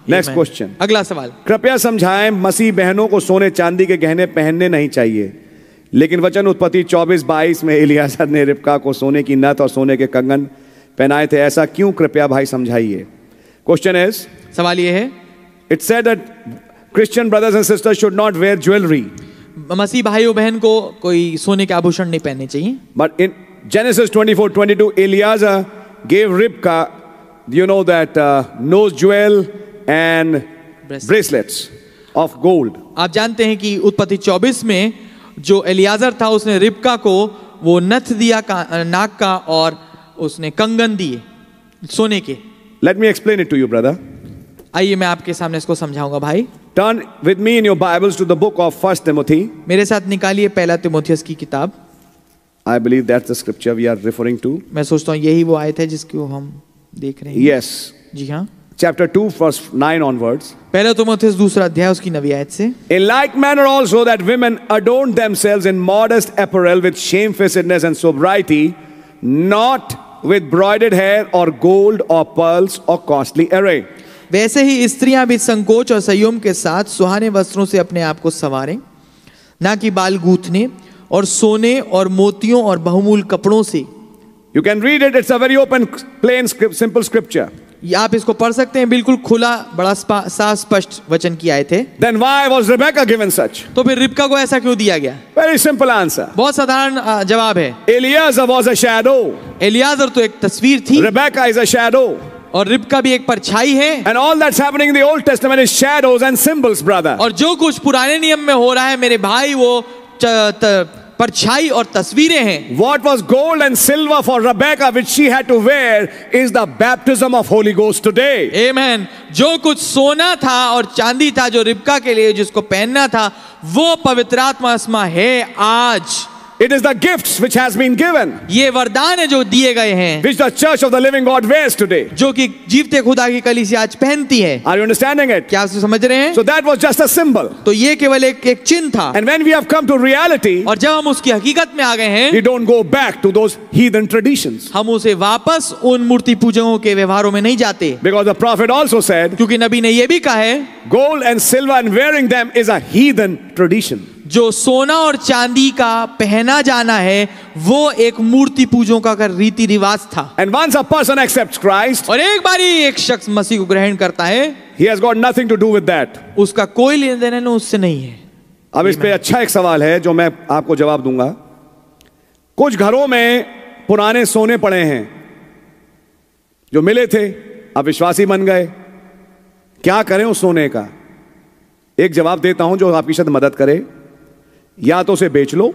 Next question, अगला सवाल। कृपया समझाएं, मसीह बहनों को सोने चांदी के गहने पहनने नहीं चाहिए, लेकिन वचन उत्पत्ति 24-22 में इलियाज़र ने रिबका को सोने की नथ और सोने के कंगन पहनाए थे, ऐसा क्यों? कृपया भाई समझाइए। क्वेश्चन इज, सवाल ये है, it said that Christian brothers and sisters should not wear jewellery. मसीह भाइयों बहन को कोई सोने के आभूषण नहीं पहनने चाहिए। But in Genesis 24:22, Eliezer gave Ribka, you know that nose jewel and bracelets of gold. आप जानते हैं कि उत्पत्ति 24 में जो एलियाजर था उसने रिबका को वो नथ दिया नाक का और उसने कंगन दिए सोने के। Let me explain it to you, brother. आइए मैं आपके सामने इसको समझाऊंगा भाई। Turn with me in your Bibles to the book of 1 Timothy. मेरे साथ निकालिए पहला तिमोथियस की किताब। I believe that's the scripture we are referring to. मैं सोचता हूँ यही वो आयत है जिसको हम देख रहे हैं। Yes. जी हाँ। Chapter 2 verse 9 onwards. पहला तिमोथियस 2 अध्याय उसकी 9 आयत से। In like manner also that women adorn themselves in modest apparel with shamefacedness and sobriety, not with broided hair or gold or pearls or costly array. वैसे ही स्त्रियां भी संकोच और संयम के साथ सुहाने वस्त्रों से अपने आप को संवारें, ना कि बाल गूंथने और सोने और मोतियों और बहुमूल कपड़ों से। You can read it. It's a very open, plain, simple scripture. आप इसको पढ़ सकते हैं, बिल्कुल खुला बड़ा साफ स्पष्ट वचन की आयत है। Then why was Rebecca given such? तो फिर रिबका को ऐसा क्यों दिया गया? Very simple answer. बहुत साधारण जवाब है। Eliezer was a shadow. Eliezer तो एक तस्वीर थी, Rebecca is a shadow. और रिबका भी एक परछाई है। And all that's happening in the Old Testament is shadows and symbols, brother. और जो कुछ पुराने नियम में हो रहा है मेरे भाई वो परछाई और तस्वीरें हैं। What was gold and silver for Rebecca which she had to wear is the baptism of Holy Ghost today. Amen. जो कुछ सोना था और चांदी था जो रिबका के लिए जिसको पहनना था वो पवित्र आत्मा है आज। It is the gifts which has been given, ये वरदान है जो दिए गए हैं, which the church of the living God wears today. जो कि जीवते खुदा की कलीसिया आज पहनती है। Are you understanding it? क्या आप समझ रहे हैं? So that was just a symbol. तो ये केवल एक चिन्ह था। And when we have come to reality, और जब हम उसकी हकीकत में आ गए हैं, we don't go back to those heathen traditions. हम उसे वापस उन मूर्ति पूजकों के व्यवहारों में नहीं जाते। Because the prophet also said, क्योंकि नबी ने ये भी कहा है, gold and silver and wearing them is a heathen tradition. जो सोना और चांदी का पहना जाना है वो एक मूर्ति पूजों का रीति रिवाज था। And once a person accepts Christ, और एक बार एक शख्स मसीह को ग्रहण करता है, he has got nothing to do with that. उसका कोई लेन देन उससे नहीं है। अब इस पे अच्छा एक सवाल है जो मैं आपको जवाब दूंगा। कुछ घरों में पुराने सोने पड़े हैं जो मिले थे, अब विश्वासी बन गए, क्या करें उस सोने का? एक जवाब देता हूं जो आपकी शायद मदद करे। या तो उसे बेच लो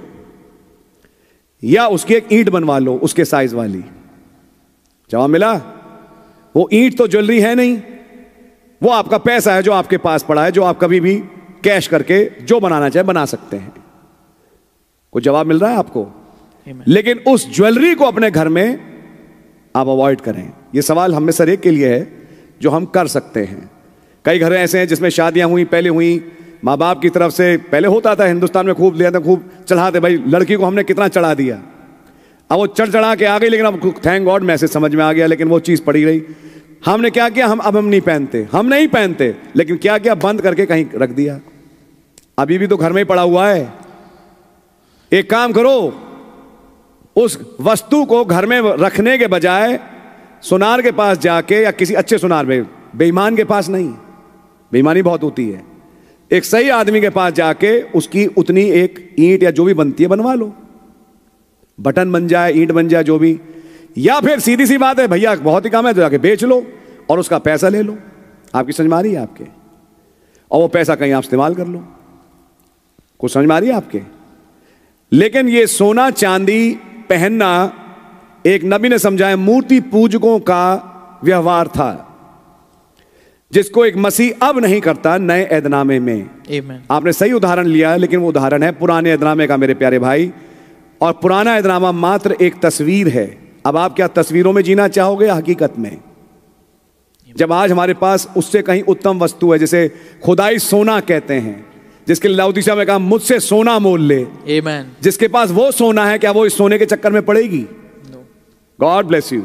या उसकी एक ईंट बनवा लो उसके साइज वाली। जवाब मिला? वो ईंट तो ज्वेलरी है नहीं, वो आपका पैसा है जो आपके पास पड़ा है, जो आप कभी भी कैश करके जो बनाना चाहे बना सकते हैं। कुछ जवाब मिल रहा है आपको? लेकिन उस ज्वेलरी को अपने घर में आप अवॉइड करें। यह सवाल हम में से एक के लिए है जो हम कर सकते हैं। कई घर ऐसे हैं जिसमें शादियां हुई, पहले हुई, माँ बाप की तरफ से पहले होता था हिंदुस्तान में, खूब लिया था, खूब चढ़ाते, भाई लड़की को हमने कितना चढ़ा दिया। अब वो चढ़ा के आ गई, लेकिन अब थैंक गॉड मैसेज समझ में आ गया, लेकिन वो चीज़ पड़ी रही। हमने क्या किया, हम नहीं पहनते, हम नहीं पहनते, लेकिन क्या किया, बंद करके कहीं रख दिया। अभी भी तो घर में ही पड़ा हुआ है। एक काम करो, उस वस्तु को घर में रखने के बजाय सुनार के पास जाके, या किसी अच्छे सुनार में, बेईमान के पास नहीं, बेईमानी बहुत होती है, एक सही आदमी के पास जाके उसकी उतनी एक ईंट या जो भी बनती है बनवा लो, बटन बन जाए, ईंट बन जाए, जो भी। या फिर सीधी सी बात है, भैया बहुत ही कम है तो जाके बेच लो और उसका पैसा ले लो। आपकी समझ में आ रही है आपके? और वो पैसा कहीं आप इस्तेमाल कर लो। कुछ समझ में आ रही है आपके? लेकिन ये सोना चांदी पहनना एक नबी ने समझाया मूर्ति पूजकों का व्यवहार था, जिसको एक मसीह अब नहीं करता नए ऐदनामे में। Amen. आपने सही उदाहरण लिया, लेकिन वो उदाहरण है पुराने ऐदनामे का मेरे प्यारे भाई, और पुराना ऐदनामा मात्र एक तस्वीर है। अब आप क्या तस्वीरों में जीना चाहोगे हकीकत में? जब आज हमारे पास उससे कहीं उत्तम वस्तु है, जिसे खुदाई सोना कहते हैं, जिसके लाउदीसिया में कहा मुझसे सोना मोल ले। Amen. जिसके पास वो सोना है, क्या वो इस सोने के चक्कर में पड़ेगी? No. God bless you.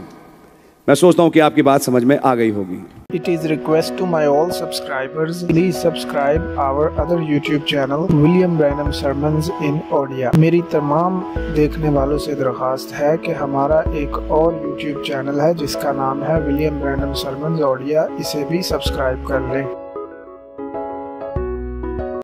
मैं सोचता हूं कि आपकी बात समझ में आ गई होगी। It is request to my all subscribers, please subscribe our other YouTube channel William Branham Sermons in Audio। मेरी तमाम देखने वालों से दरख्वास्त है कि हमारा एक और YouTube चैनल है जिसका नाम है William Branham Sermons Audio, इसे भी सब्सक्राइब कर लें।